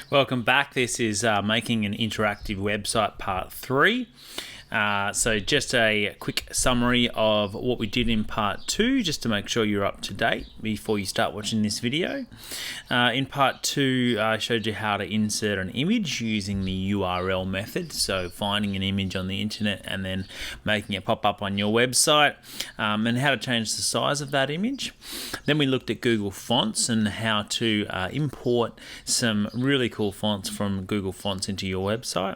Welcome back. This is making an interactive website part 3. So just a quick summary of what we did in part 2, just to make sure you're up to date before you start watching this video. In part 2, I showed you how to insert an image using the URL method, so finding an image on the internet and then making it pop up on your website, and how to change the size of that image. Then we looked at Google Fonts and how to import some really cool fonts from Google Fonts into your website.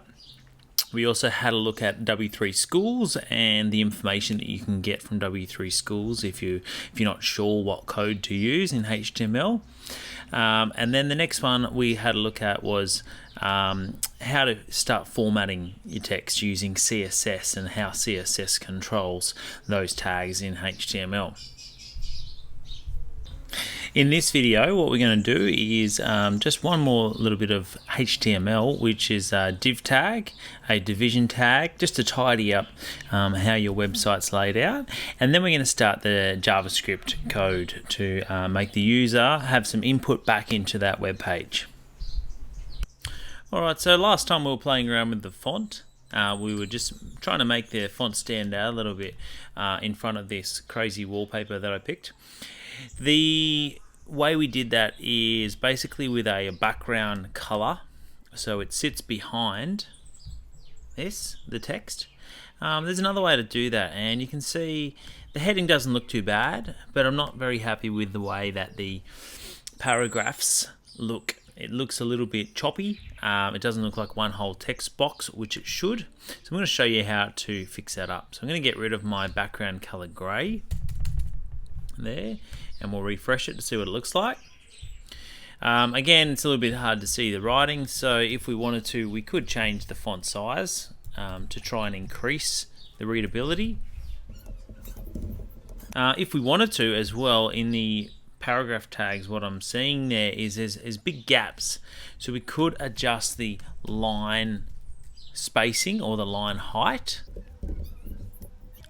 We also had a look at W3 Schools and the information that you can get from W3 Schools if you're not sure what code to use in HTML. And then the next one we had a look at was how to start formatting your text using CSS and how CSS controls those tags in HTML. In this video, what we're going to do is just one more little bit of HTML, which is a div tag, a division tag, just to tidy up how your website's laid out. And then we're going to start the JavaScript code to make the user have some input back into that web page. Alright, so last time we were playing around with the font. We were just trying to make the font stand out a little bit in front of this crazy wallpaper that I picked. The way we did that is basically with a background color, so it sits behind the text. There's another way to do that, and you can see the heading doesn't look too bad, but I'm not very happy with the way that the paragraphs look. It looks a little bit choppy. It doesn't look like one whole text box, which it should. So I'm going to show you how to fix that up. So I'm going to get rid of my background color gray there, and we'll refresh it to see what it looks like. Again, it's a little bit hard to see the writing, so if we wanted to, we could change the font size to try and increase the readability. If we wanted to as well, in the paragraph tags, what I'm seeing there is there's big gaps, so we could adjust the line spacing or the line height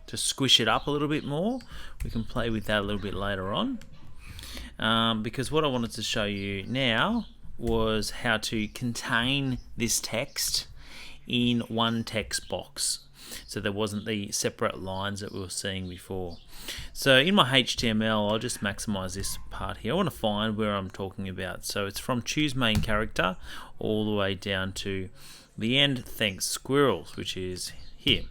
to squish it up a little bit more. We can play with that a little bit later on, because what I wanted to show you now was how to contain this text in one text box, so there wasn't the separate lines that we were seeing before. So in my HTML, I'll just maximize this part here. I want to find where I'm talking about. So it's from choose main character all the way down to the end, thanks squirrels, which is here.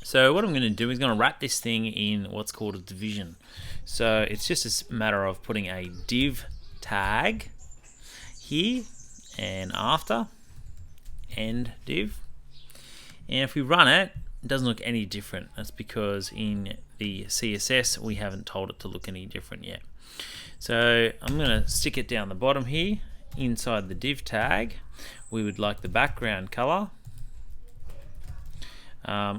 So what I'm going to do is going to wrap this thing in what's called a division. So it's just a matter of putting a div tag here and after end div. And if we run it, it doesn't look any different. That's because in the CSS we haven't told it to look any different yet. So I'm going to stick it down the bottom here inside the div tag. We would like the background color.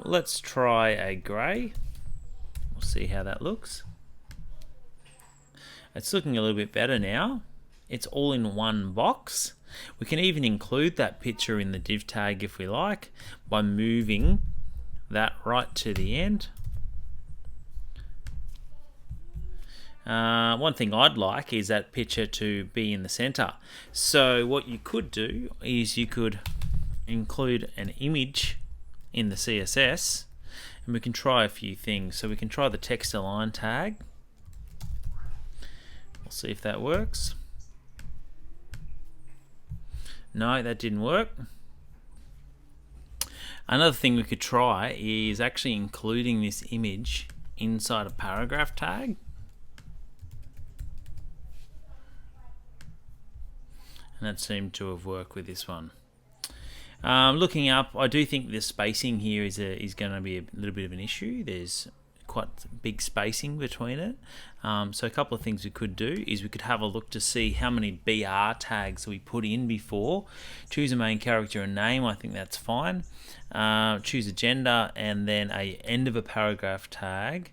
Let's try a grey. We'll see how that looks. It's looking a little bit better now. It's all in one box. We can even include that picture in the div tag if we like by moving that right to the end. One thing I'd like is that picture to be in the center. So what you could do is you could include an image in the CSS, and we can try a few things. So we can try the text align tag. We'll see if that works. No, that didn't work. Another thing we could try is actually including this image inside a paragraph tag. And that seemed to have worked with this one. Looking up, I do think the spacing here is going to be a little bit of an issue. There's quite big spacing between it. So a couple of things we could do is we could have a look to see how many BR tags we put in before. Choose a main character and name, I think that's fine. Choose a gender and then a end of a paragraph tag.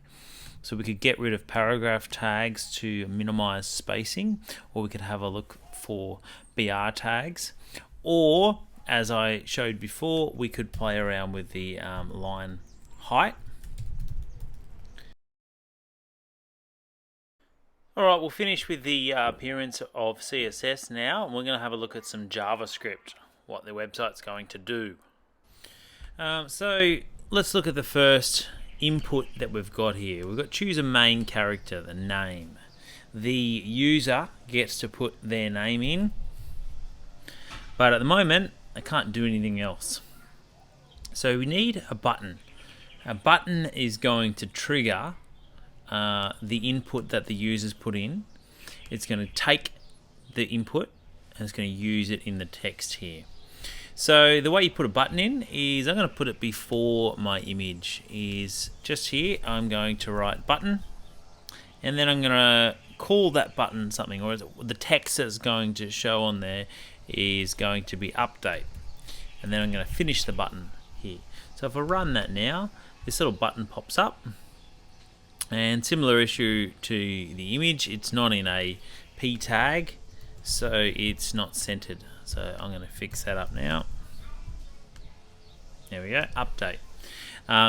So we could get rid of paragraph tags to minimize spacing, or we could have a look for BR tags, or as I showed before, we could play around with the line height. Alright, we'll finish with the appearance of CSS now, and we're going to have a look at some JavaScript, what the website's going to do. So let's look at the first input that we've got here. We've got choose a main character, the name. The user gets to put their name in, but at the moment I can't do anything else. So we need a button. A button is going to trigger the input that the users put in. It's going to take the input and it's going to use it in the text here. So the way you put a button in is, I'm going to put it before my image, is just here. I'm going to write button, and then I'm going to call that button something, or the text that's going to show on there is going to be update, and then I'm going to finish the button here. So if I run that now, this little button pops up, and similar issue to the image, it's not in a p tag, so it's not centered. So I'm going to fix that up now. There we go, update.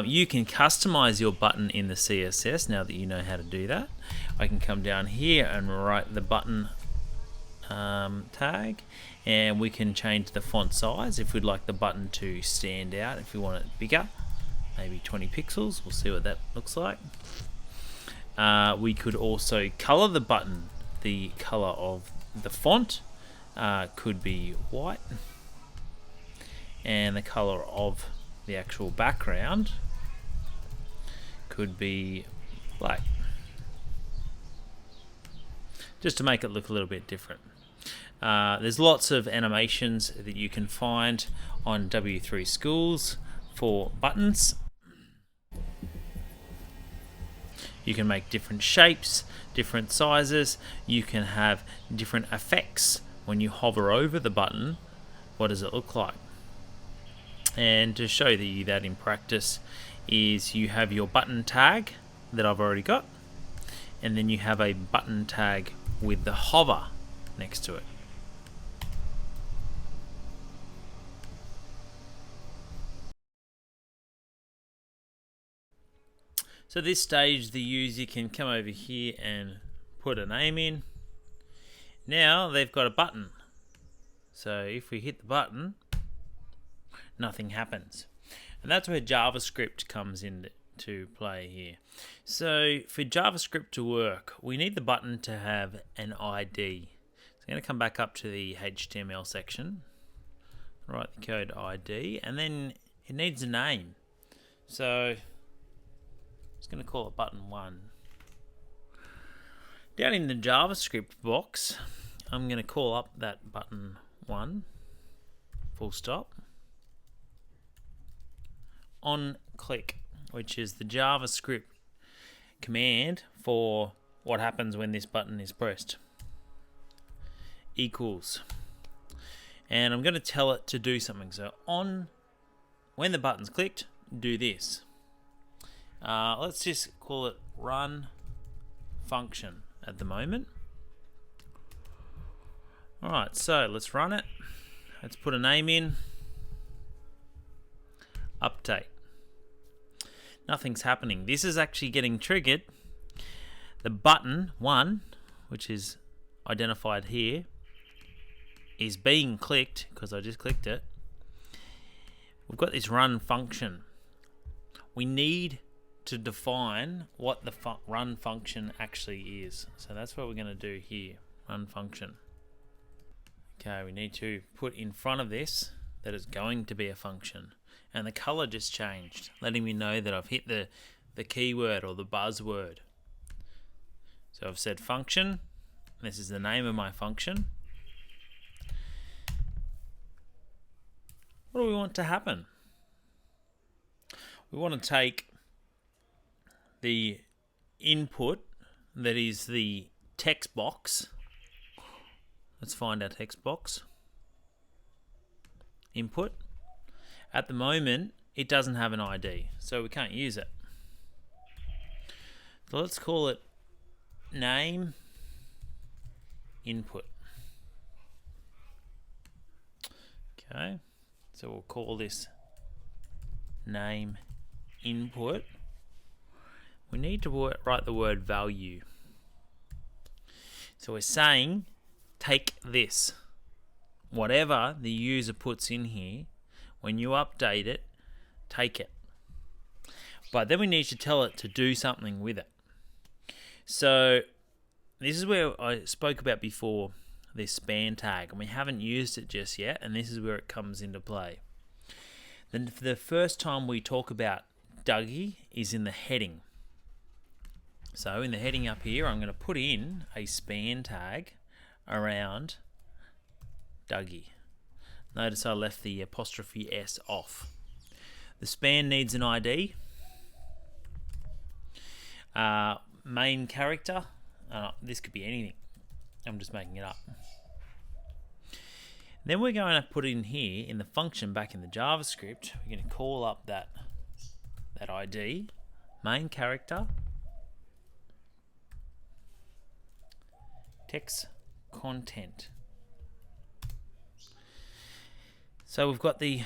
You can customize your button in the CSS now that you know how to do that. I can come down here and write the button tag, and we can change the font size if we'd like the button to stand out. If we want it bigger, maybe 20 pixels, we'll see what that looks like. We could also color the button. The color of the font could be white, and the color of the actual background could be black, just to make it look a little bit different. There's lots of animations that you can find on W3 Schools for buttons. You can make different shapes, different sizes. You can have different effects when you hover over the button. What does it look like? And to show you that in practice is, you have your button tag that I've already got, and then you have a button tag with the hover next to it. So at this stage, the user can come over here and put a name in. Now they've got a button. So if we hit the button, nothing happens. And that's where JavaScript comes into play here. So for JavaScript to work, we need the button to have an ID. So I'm going to come back up to the HTML section, write the code ID, and then it needs a name. So I'm just going to call it button 1. Down in the JavaScript box, I'm going to call up that button 1, full stop. On click, which is the JavaScript command for what happens when this button is pressed, equals. And I'm going to tell it to do something. So when the button's clicked, do this. Let's just call it run function at the moment. Alright, so let's run it. Let's put a name in. Update. Nothing's happening. This is actually getting triggered. The button 1, which is identified here, is being clicked because I just clicked it. We've got this run function. We need to define what the run function actually is. So that's what we're going to do here, run function. Okay, we need to put in front of this that it's going to be a function. And the color just changed, letting me know that I've hit the keyword or the buzzword. So I've said function. This is the name of my function. What do we want to happen? We want to take the input that is the text box. Let's find our text box. Input. At the moment, it doesn't have an ID, so we can't use it. So let's call it name input. Okay, so we'll call this name input. We need to write the word value. So we're saying take this. Whatever the user puts in here, when you update it, take it. But then we need to tell it to do something with it. So this is where I spoke about before, this span tag, and we haven't used it just yet, and this is where it comes into play. Then for the first time we talk about Dougie is in the heading. So in the heading up here, I'm going to put in a span tag around Dougie. Notice I left the apostrophe S off. The span needs an ID. Main character. This could be anything. I'm just making it up. Then we're going to put in here in the function back in the JavaScript. We're going to call up that ID, main character, text content. So we've got the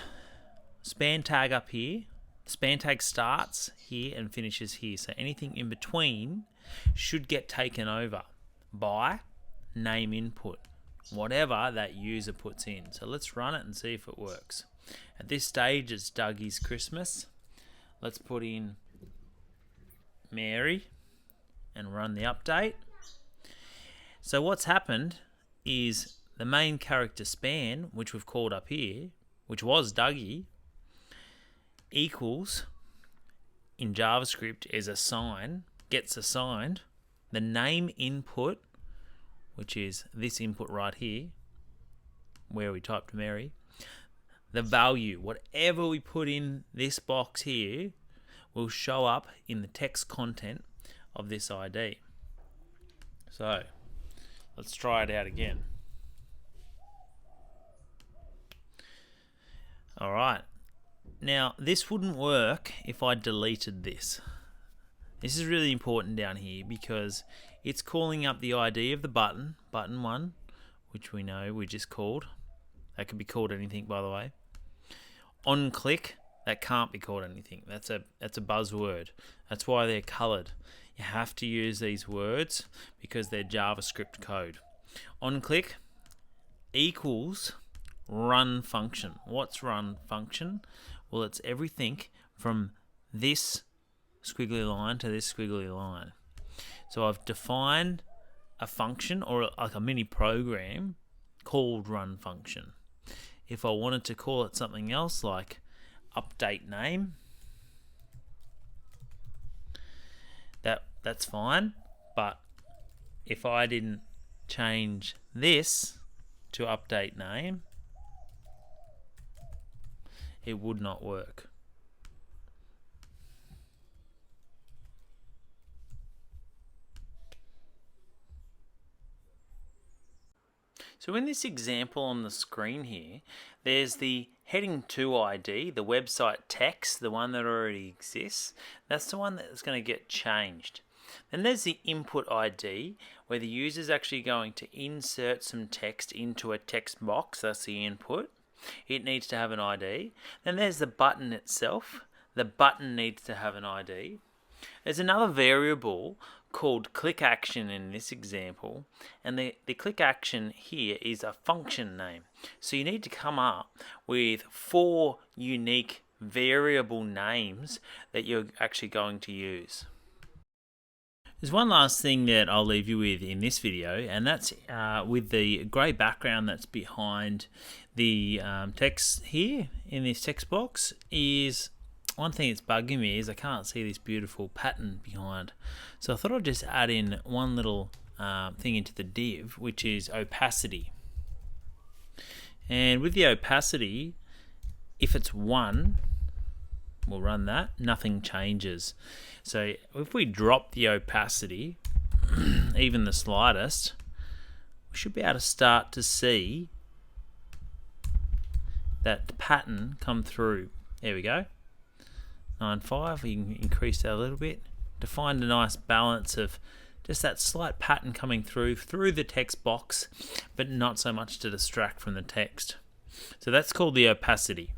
span tag up here. The span tag starts here and finishes here. So anything in between should get taken over by name input, whatever that user puts in. So let's run it and see if it works. At this stage, it's Dougie's Christmas. Let's put in Mary and run the update. So what's happened is the main character span, which we've called up here, which was Dougie, equals, in JavaScript, is gets assigned the name input, which is this input right here, where we typed Mary, the value, whatever we put in this box here, will show up in the text content of this ID. So let's try it out again. Alright, now this wouldn't work if I deleted this. This is really important down here because it's calling up the ID of the button 1, which we know we just called. That could be called anything, by the way. On click, that can't be called anything. That's a buzzword. That's why they're colored. You have to use these words because they're JavaScript code. On click equals run function. What's run function? Well, it's everything from this squiggly line to this squiggly line. So I've defined a function or like a mini program called run function. If I wanted to call it something else like update name, that's fine, but if I didn't change this to update name, it would not work. So in this example on the screen here, there's the heading 2 ID, the website text, the one that already exists. That's the one that's going to get changed. Then there's the input ID, where the user is actually going to insert some text into a text box. That's the input. It needs to have an ID. Then there's the button itself. The button needs to have an ID. There's another variable called click action in this example, and the click action here is a function name. So you need to come up with 4 unique variable names that you're actually going to use. There's one last thing that I'll leave you with in this video, and that's with the grey background that's behind the text here in this text box. Is one thing that's bugging me is I can't see this beautiful pattern behind. So I thought I'd just add in one little thing into the div, which is opacity. And with the opacity, if it's 1, we'll run that, nothing changes. So if we drop the opacity, even the slightest, we should be able to start to see that pattern come through. There we go. 9.5, we can increase that a little bit to find a nice balance of just that slight pattern coming through the text box, but not so much to distract from the text. So that's called the opacity.